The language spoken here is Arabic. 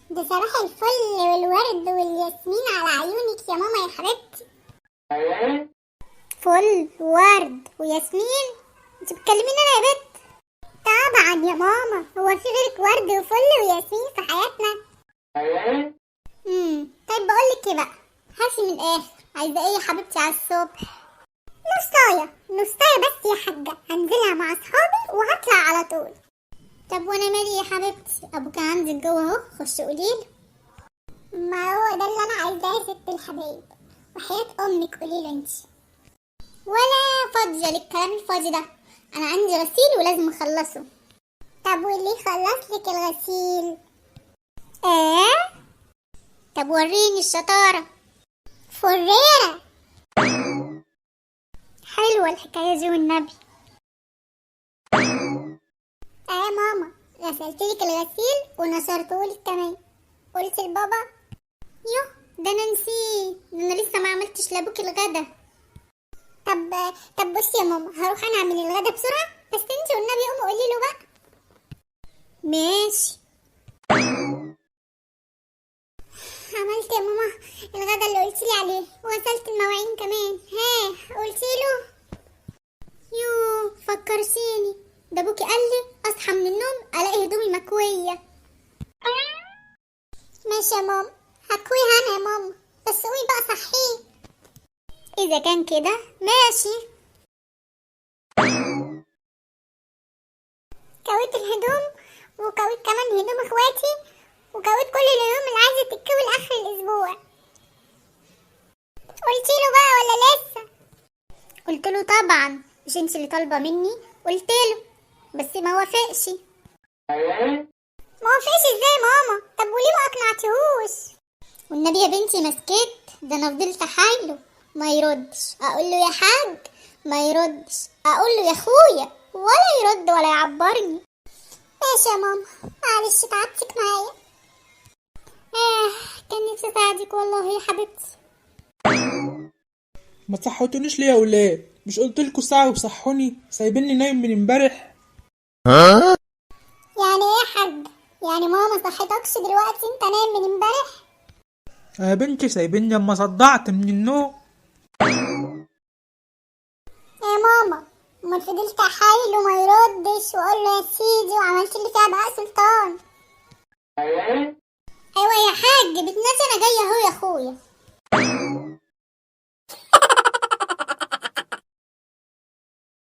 ده صباح الفل والورد والياسمين على عيونك يا ماما يا حبيبتي. فل ورد وياسمين؟ انت بتكلميني انا يا بت؟ طبعا يا ماما، هو في غيرك ورد وفل وياسمين في حياتنا؟ طيب بقولك ايه بقى، هاتي من الاخر، عايزه ايه يا حبيبتي على الصبح؟ نصايه نصايه بس يا حاجه، هنزلها مع اصحابي وهطلع على طول. طب وانا مالي يا حبيبتي، ابوك عندك جوه اهو، خشي قوليله. ما هو ده اللي انا عايزاه يا ست الحبايب، وحياة امك قوليله انتي. ولا فاضيه للكلام الفاضي ده، انا عندي غسيل ولازم اخلصه. طب واللي يخلص لك الغسيل؟ ايه؟ طب وريني الشطاره. فريره. حلوه الحكايه دي والنبي. يا ماما، غسلتلك الغسيل ونشرتهولك كمان. قلت لبابا؟ يوه، ده انا نسيت، ده انا لسه ما عملتش لابوك الغدا. طب بصي يا ماما، هروح انا اعمل الغدا بسرعه، بس انتي والنبي قومي قولي له بقى. ماشي. عملت يا ماما الغدا اللي قلتيلي عليه، وغسلت المواعين كمان. ها قلتيله؟ يوه فكرتيني، ده ابوكي قال لي اصحى من النوم الاقي هدومي مكويه. ماشي يا ماما، هكويها انا يا ماما، بس قومي بقى صحيه. اذا كان كده ماشي. كويت الهدوم، وكويت كمان هدوم اخواتي، وكويت كل الهدوم اللي عايزه تتكوي لاخر الاسبوع. قلتيله بقى ولا لسه؟ قلتله طبعا، مش انت اللي طالبه مني؟ قلتله بس ما وافقش. ما وافقش ازاي يا ماما؟ طب وليه ما اقنعتيهوش؟ والنبي يا بنتي ما سكت، ده انا فضلت احايله ما يردش، اقول له يا حاج ما يردش، اقول له يا اخويا ولا يرد ولا يعبرني. ماشي يا ماما، معلش تعبتك معايا. كان نفسي اساعدك والله يا حبيبتي. ما تصحوتونيش ليه يا ولاد؟ مش قلتلكوا ساعة وصحوني؟ سايبيني نايم من امبارح. يعني ايه يا حاج؟ يعني ماما صحتكش دلوقتي انت نايم من امبارح؟ يا بنتي سايبيني اما صدعت من النوم. يا ماما، ما فضلت احايل وما يردش واقول له يا سيدي، وعملت اللي فيها بقى سلطان. ايوه يا حاج، بتنسي انا جايه اهو يا اخويا.